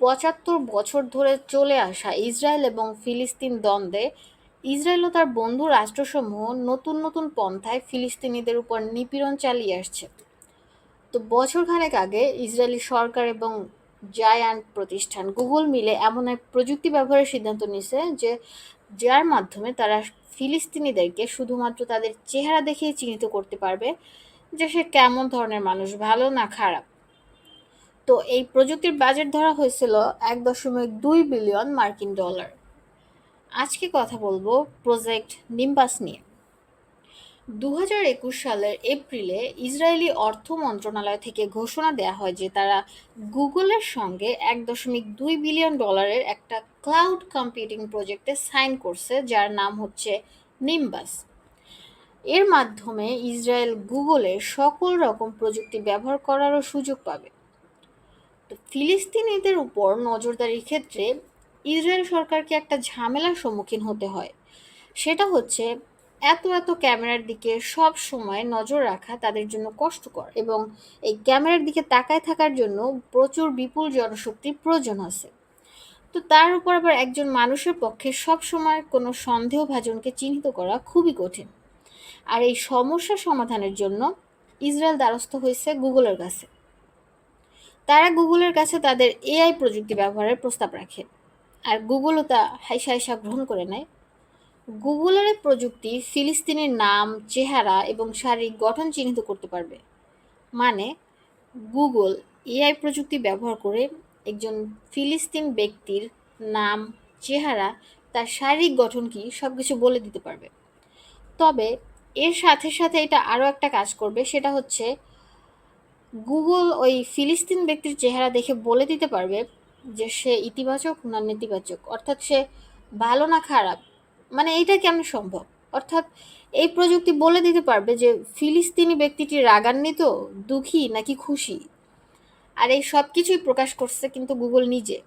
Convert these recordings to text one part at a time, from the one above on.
৭৫ বছর ধরে চলে আসা ইসরায়েল এবং ফিলিস্তিন দ্বন্দ্বে ইসরায়েল ও তার বন্ধু রাষ্ট্রসমূহ নতুন নতুন পন্থায় ফিলিস্তিনিদের উপর নিপীড়ন চালিয়ে আসছে। তো বছরখানেক আগে ইসরায়েলি সরকার এবং জায়ান্ট প্রতিষ্ঠান গুগল মিলে এমন এক প্রযুক্তি ব্যবহারের সিদ্ধান্ত নিছে যার মাধ্যমে তারা ফিলিস্তিনিদেরকে শুধুমাত্র তাদের চেহারা দেখেই চিহ্নিত করতে পারবে যে সে কেমন ধরনের মানুষ, ভালো না খারাপ। তো এই প্রযুক্তির বাজেট ধরা হয়েছিল ১.২ বিলিয়ন মার্কিন ডলার। আজকে কথা বলবো প্রজেক্ট নিম্বাস নিয়ে। ২০২১ সালের এপ্রিলে ইসরায়েলি অর্থ মন্ত্রণালয় থেকে ঘোষণা দেয়া হয় যে তারা গুগলের সঙ্গে ১.২ বিলিয়ন ডলারের একটা ক্লাউড কম্পিউটিং প্রজেক্টে সাইন করছে, যার নাম হচ্ছে নিম্বাস। এর মাধ্যমে ইসরায়েল গুগলের সকল রকম প্রযুক্তি ব্যবহার করারও সুযোগ পাবে। তো ফিলিস্তিনিদের উপর নজরদারির ক্ষেত্রে ইসরায়েল সরকারকে একটা ঝামেলার সম্মুখীন হতে হয়। সেটা হচ্ছে এত এত ক্যামেরার দিকে সব সময় নজর রাখা তাদের জন্য কষ্টকর, এবং এই ক্যামেরার দিকে তাকায় থাকার জন্য প্রচুর বিপুল জনশক্তির প্রয়োজন আছে। তো তার উপর আবার একজন মানুষের পক্ষে সব সময় কোনো সন্দেহভাজনকে চিহ্নিত করা খুবই কঠিন। আর এই সমস্যা সমাধানের জন্য ইসরায়েল দ্বারস্থ হয়েছে গুগলের কাছে। তারা গুগলের কাছে তাদের এআই প্রযুক্তি ব্যবহারের প্রস্তাব রাখে, আর গুগলও তা হাইসা হাইসা গ্রহণ করে নেয়। গুগলের এই প্রযুক্তি ফিলিস্তিনের নাম, চেহারা এবং শারীরিক গঠন চিহ্নিত করতে পারবে। মানে গুগল এআই প্রযুক্তি ব্যবহার করে একজন ফিলিস্তিন ব্যক্তির নাম, চেহারা, তার শারীরিক গঠন কি সবকিছু বলে দিতে পারবে। তবে এর সাথে সাথে এটা আরও একটা কাজ করবে, সেটা হচ্ছে গুগল ওই ফিলিস্তিন ব্যক্তির চেহারা দেখে বলে দিতে পারবে যে সে ইতিবাচক না নেতিবাচক, অর্থাৎ সে ভালো না খারাপ। মানে এইটা কেমন সম্ভব? অর্থাৎ এই প্রযুক্তি বলে দিতে পারবে যে ফিলিস্তিনি ব্যক্তিটি রাগান্বিত, দুঃখী নাকি খুশি। আর এই সব কিছুই প্রকাশ করছে কিন্তু গুগল নিজে।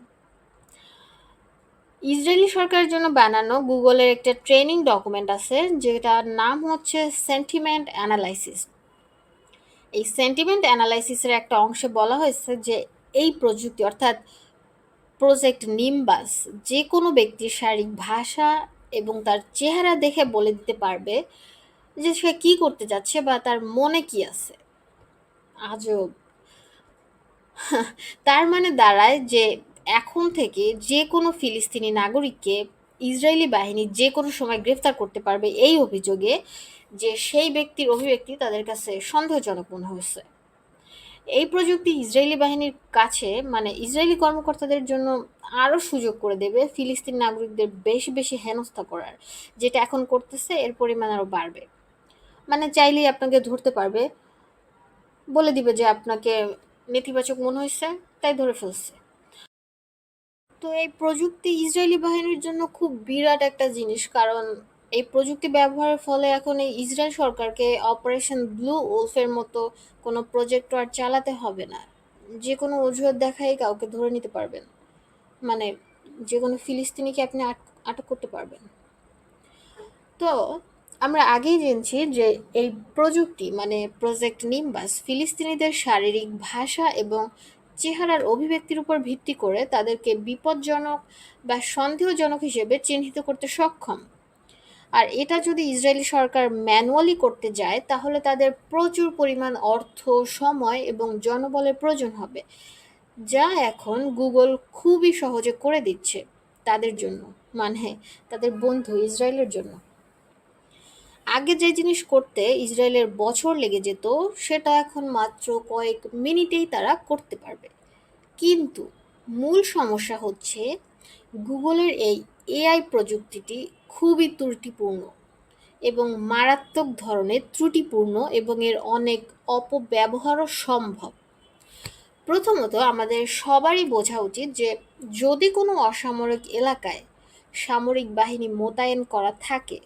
ইসরায়েলি সরকারের জন্য বানানো গুগলের একটা ট্রেনিং ডকুমেন্ট আছে, যেটার নাম হচ্ছে সেন্টিমেন্ট অ্যানালাইসিস। এই সেন্টিমেন্ট অ্যানালাইসিসের একটা অংশে বলা হয়েছে যে এই প্রযুক্তি অর্থাৎ প্রজেক্ট নিম্বাস যে কোনো ব্যক্তির শারীরিক ভাষা এবং তার চেহারা দেখে বলে দিতে পারবে যে সে কি করতে যাচ্ছে বা তার মনে কি আছে। আজব! তার মানে দাঁড়ায় যে এখন থেকে যে কোনো ফিলিস্তিনি নাগরিককে ইসরায়েলি বাহিনী যে কোনো সময় গ্রেফতার করতে পারবে এই অভিযোগে যে সেই ব্যক্তির অভিব্যক্তি তাদের কাছে সন্দেহজনক মনে হয়েছে। এই প্রযুক্তি ইসরায়েলি বাহিনীর কাছে, মানে ইসরায়েলি কর্মকর্তাদের জন্য আরও সুযোগ করে দেবে ফিলিস্তিন নাগরিকদের বেশি বেশি হেনস্থা করার। যেটা এখন করতেছে এর পরিমাণ আরও বাড়বে। মানে চাইলেই আপনাকে ধরতে পারবে, বলে দিবে যে আপনাকে নেতিবাচক মনে হয়েছে তাই ধরে ফেলছে। তো এই প্রযুক্তি ইসরায়েলি বাহিনীর জন্য খুব বিরাট একটা জিনিস, কারণ এই প্রযুক্তি ব্যবহারের ফলে এখন এই ইসরায়েল সরকারকে অপারেশন ব্লু ওলফের মতো কোনো প্রজেক্ট আর চালাতে হবে না। যে কোনো অজুহাত দেখাই কাউকে ধরে নিতে পারবেন। মানে যে কোনো ফিলিস্তিনিকে আপনি আটক করতে পারবেন। তো আমরা আগেই জেনেছি যে এই প্রযুক্তি মানে প্রজেক্ট নিম্বাস ফিলিস্তিনিদের শারীরিক ভাষা এবং চেহারার অভিব্যক্তির উপর ভিত্তি করে তাদেরকে বিপজ্জনক বা সন্দেহজনক হিসেবে চিহ্নিত করতে সক্ষম। আর এটা যদি ইসরায়েলি সরকার ম্যানুয়ালি করতে যায় তাহলে তাদের প্রচুর পরিমাণ অর্থ, সময় এবং জনবলের প্রয়োজন হবে, যা এখন গুগল খুবই সহজে করে দিচ্ছে তাদের জন্য, মানে তাদের বন্ধু ইসরায়েলের জন্য। আগে যে জিনিস করতে ইসরায়েলের বছর লেগে যেত সেটা এখন মাত্র কয়েক মিনিটেই তারা করতে পারবে। কিন্তু মূল সমস্যা হচ্ছে গুগলের এই এআই প্রযুক্তিটি খুবই ত্রুটিপূর্ণ এবং মারাত্মক ধরনের ত্রুটিপূর্ণ, এবং এর অনেক অপব্যবহারও সম্ভব। প্রথমত আমাদের সবারই বোঝা উচিত যে যদি কোনো অসামরিক এলাকায় সামরিক বাহিনী মোতায়েন করা থাকে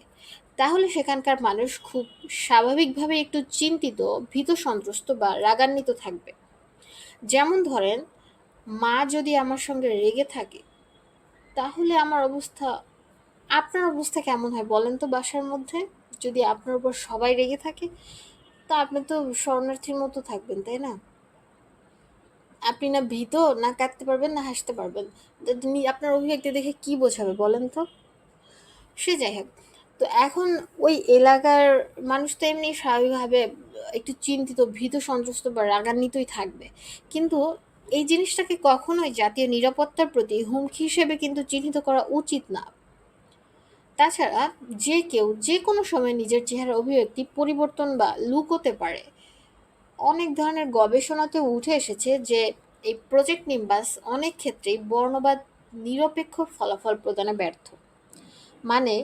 তাহলে সেখানকার মানুষ খুব স্বাভাবিকভাবে একটু চিন্তিত, ভীত সন্ত্রস্ত বা রাগান্বিত থাকবে। যেমন ধরেন, মা যদি আমার সঙ্গে রেগে থাকে তাহলে আমার অবস্থা, আপনার অবস্থা কেমন হয় বলেন তো? বাসার মধ্যে যদি আপনার উপর সবাই রেগে থাকে তা আপনি তো শরণার্থীর মতো থাকবেন, তাই না? আপনি না ভীত, না কাঁদতে পারবেন না হাসতে পারবেন। তো তিনি আপনার অভিব্যক্তি দেখে কি বোঝাবে বলেন তো? সে যাই হোক। তো এখন ওই এলাকার মানুষ তো এমনি স্বাভাবিকভাবে একটু চিন্তিত, ভীত, সন্ত্রস্ত বা রাগান্বিতই থাকবে। কিন্তু এই জিনিসটাকে কখনোই জাতীয় নিরাপত্তার প্রতি হুমকি হিসেবে কিন্তু চিহ্নিত করা উচিত না। তাছাড়া যে কেউ যে কোনো সময় নিজের চেহারার অভিব্যক্তি পরিবর্তন বা লুকোতে পারে। অনেক ধরনের গবেষণাতে উঠে এসেছে যে এই প্রজেক্ট নিম্বাস অনেক ক্ষেত্রেই বর্ণবাদ নিরপেক্ষ ফলাফল প্রদানে ব্যর্থ। মানে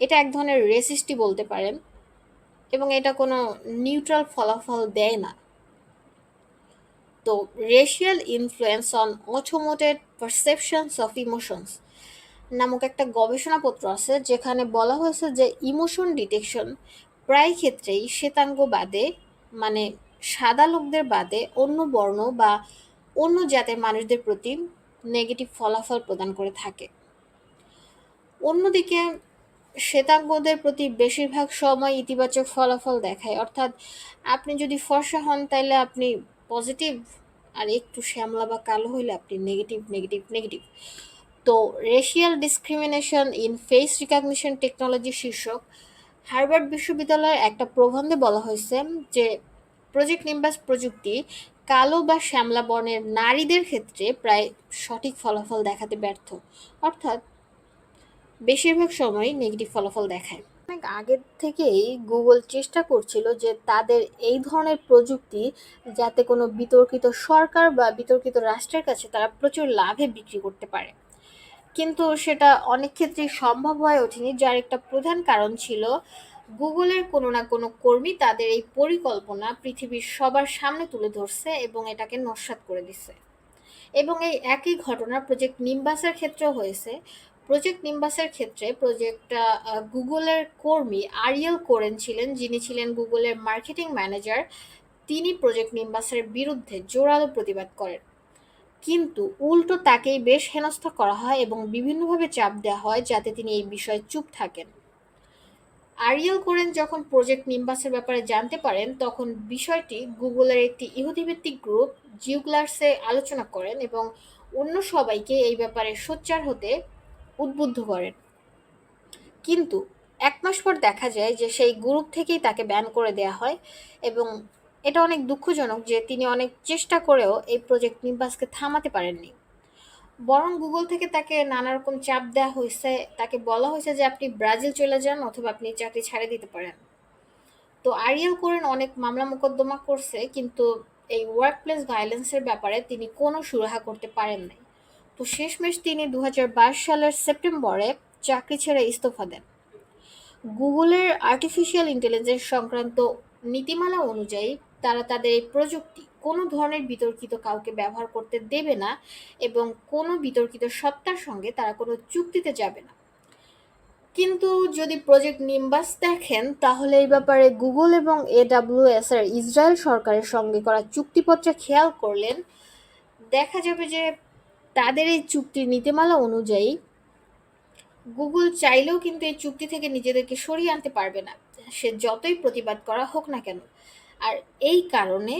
এটা এক ধরনের রেসিস্টই বলতে পারেন, এবং এটা কোনো নিউট্রাল ফলাফল দেয় না। তো racial influence on automated perceptions of emotions নামক একটা গবেষণাপত্র আছে, যেখানে বলা হয়েছে যে ইমোশন ডিটেকশন প্রায় ক্ষেত্রেই শ্বেতাঙ্গ বাদে, মানে সাদা লোকদের বাদে অন্য বর্ণ বা অন্য জাতের মানুষদের প্রতি নেগেটিভ ফলাফল প্রদান করে থাকে। অন্যদিকে শ্বেতাঙ্গদের প্রতি বেশিরভাগ সময় ইতিবাচক ফলাফল দেখায়। অর্থাৎ আপনি যদি ফর্সা হন তাহলে আপনি পজিটিভ, আর একটু শ্যামলা বা কালো হইলে আপনি নেগেটিভ নেগেটিভ নেগেটিভ। তো racial discrimination in face recognition technology শীর্ষক হার্ভার্ড বিশ্ববিদ্যালয়ের একটা প্রবন্ধে বলা হয়েছে যে প্রজেক্ট নিম্বাস প্রযুক্তি কালো বা শ্যামলা বর্ণের নারীদের ক্ষেত্রে প্রায় সঠিক ফলাফল দেখাতে ব্যর্থ। অর্থাৎ বেশিরভাগ সময় নেগেটিভ ফলাফল দেখায়। অনেক আগের থেকেই গুগল চেষ্টা করছিল যে তাদের এই ধরনের প্রযুক্তি যাতে কোনো বিতর্কিত সরকার বা বিতর্কিত রাষ্ট্রের কাছে তারা প্রচুর লাভে বিক্রি করতে পারে। কিন্তু সেটা অনেক ক্ষেত্রেই সম্ভব হয়ে ওঠেনি, যার একটা প্রধান কারণ ছিল গুগলের কোনো না কোনো কর্মী তাদের এই পরিকল্পনা পৃথিবীর সবার সামনে তুলে ধরছে এবং এটাকে নস্যাৎ করে দিছে। এবং এই একই ঘটনা প্রজেক্ট নিম্বাসের ক্ষেত্রেও হয়েছে। প্রজেক্ট নিম্বাসের ক্ষেত্রে গুগলের কর্মী আরিয়েল কোরেন ছিলেন, যিনি ছিলেন গুগলের মার্কেটিং ম্যানেজার। তিনি প্রজেক্ট নিম্বাসের বিরুদ্ধে জোরালো প্রতিবাদ করেন, কিন্তু উল্টো তাকেই বেশ হেনস্থা করা হয় এবং বিভিন্নভাবে চাপ দেওয়া হয় যাতে তিনি এই বিষয়ে চুপ থাকেন। আরিয়েল কোরেন যখন প্রজেক্ট নিম্বাসের ব্যাপারে জানতে পারেন, তখন বিষয়টি গুগলের একটি ইহুদিভিত্তিক গ্রুপ জিউগ্লার্সে আলোচনা করেন এবং অন্য সবাইকে এই ব্যাপারে সোচ্চার হতে উদ্বুদ্ধ করেন। কিন্তু ১ মাস পর দেখা যায় যে সেই গ্রুপ থেকেই তাকে ব্যান করে দেয়া হয়, এবং এটা অনেক দুঃখজনক যে তিনি অনেক চেষ্টা করেও এই প্রজেক্ট নিম্বাসকে থামাতে পারেননি। বরং গুগল থেকে তাকে নানা রকম চাপ দেওয়া হয়েছে, তাকে বলা হয়েছে যে আপনি ব্রাজিল চলে যান অথবা আপনি চাকরি ছাড়ে দিতে পারেন। তো আরিয়েল কোরেন অনেক মামলা মোকদ্দমা করছে, কিন্তু এই ওয়ার্ক প্লেস ভায়োলেন্সের ব্যাপারে তিনি কোনো সুরাহা করতে পারেন নাই। তো শেষমেশ তিনি ২০২২ সালের সেপ্টেম্বরে চাকরি ছেড়ে ইস্তফা দেন। গুগলের আর্টিফিশিয়াল ইন্টেলিজেন্স সংক্রান্ত নীতিমালা অনুযায়ী তারা তাদের এই প্রযুক্তি কোনো ধরনের বিতর্কিত কাউকে ব্যবহার করতে দেবে না, এবং কোনো বিতর্কিত সত্তার সঙ্গে তারা কোনো চুক্তিতে যাবে না। কিন্তু যদি প্রজেক্ট নিম্বাস দেখেন, তাহলে এই ব্যাপারে গুগল এবং AWS এর ইসরায়েল সরকারের সঙ্গে করা চুক্তিপত্রে খেয়াল করলেন দেখা যাবে যে তাদের এই চুক্তির নীতিমালা অনুযায়ী গুগল চাইলেও কিন্তু এই চুক্তি থেকে নিজেদেরকে সরিয়ে আনতে পারবে না, সে যতই প্রতিবাদ করা হোক না কেন। আর এই কারণে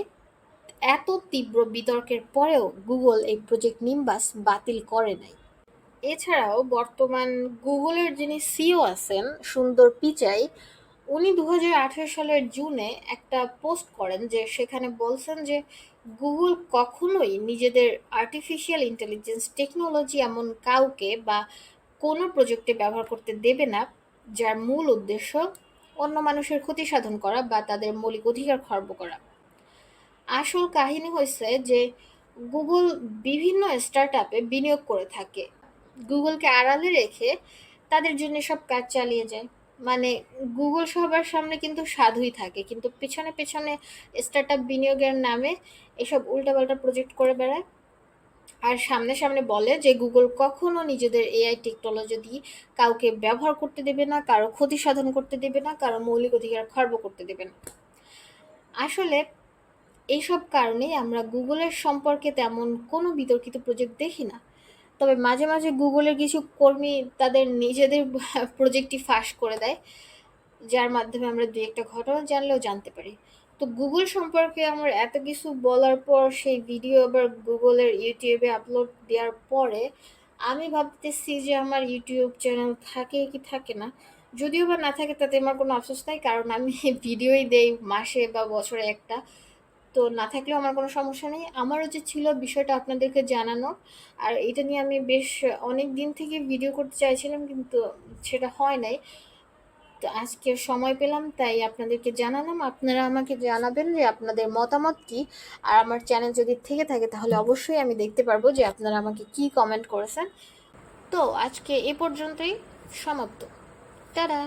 এত তীব্র বিতর্কের পরেও গুগল এই প্রজেক্ট নিম্বাস বাতিল করে নাই। এছাড়াও বর্তমান গুগলের যিনি সিইও আছেন সুন্দর পিচাই, উনি ২০১৮ সালের জুনে একটা পোস্ট করেন যে সেখানে বলছেন যে গুগল কখনোই নিজেদের আর্টিফিশিয়াল ইন্টেলিজেন্স টেকনোলজি এমন কাউকে বা কোনো প্রযুক্তি ব্যবহার করতে দেবে না যার মূল উদ্দেশ্য অন্য মানুষের ক্ষতি সাধন করা বা তাদের মৌলিক অধিকার খর্ব করা। আসল কাহিনী হয়েছে যে গুগল বিভিন্ন স্টার্টআপে বিনিয়োগ করে থাকে, গুগলকে আড়ালে রেখে তাদের জন্য সব কাজ চালিয়ে যায়। মানে গুগল সবার সামনে কিন্তু সাধুই থাকে, কিন্তু পেছনে পেছনে স্টার্টআপ বিনিয়োগের নামে এসব উল্টাপাল্টা প্রজেক্ট করে বেড়ায়। আর সামনে সামনে বলে যে গুগল কখনো নিজেদের এআই টেকনোলজি দিয়ে কাউকে ব্যবহার করতে দেবে না, কারো ক্ষতি সাধন করতে দেবে না, কারো মৌলিক অধিকার খর্ব করতে দেবে না। আসলে এইসব কারণেই আমরা গুগলের সম্পর্কে তেমন কোনো বিতর্কিত প্রজেক্ট দেখি না। তবে মাঝে মাঝে গুগলের কিছু কর্মী তাদের নিজেদের প্রজেক্টটি ফাঁস করে দেয়, যার মাধ্যমে আমরা দু একটা ঘটনা জানলেও জানতে পারি। তো তো গুগল সম্পর্কে আমার এত কিছু বলার পর সেই ভিডিও আবার গুগলের ইউটিউবে আপলোড দেওয়ার পরে আমি ভাবতেছি যে আমার ইউটিউব চ্যানেল থাকে কি থাকে না। যদিও বা না থাকে তাতে আমার কোনো আফসোস নাই, কারণ আমি ভিডিওই দেই মাসে বা বছরে একটা। তো না থাকলেও আমার কোনো সমস্যা নেই। আমারও যে ছিল বিষয়টা আপনাদেরকে জানানো, আর এটা নিয়ে আমি বেশ অনেক দিন থেকে ভিডিও করতে চাইছিলাম, কিন্তু সেটা হয় নাই। তো আজকে সময় পেলাম তাই আপনাদেরকে জানালাম। আপনারা আমাকে জানাবেন যে আপনাদের মতামত কি। আর আমার চ্যানেল যদি থেকে থাকে তাহলে অবশ্যই আমি দেখতে পারবো যে আপনারা আমাকে কি কমেন্ট করেছেন। তো আজকে এ পর্যন্তই সমাপ্ত। টাটা।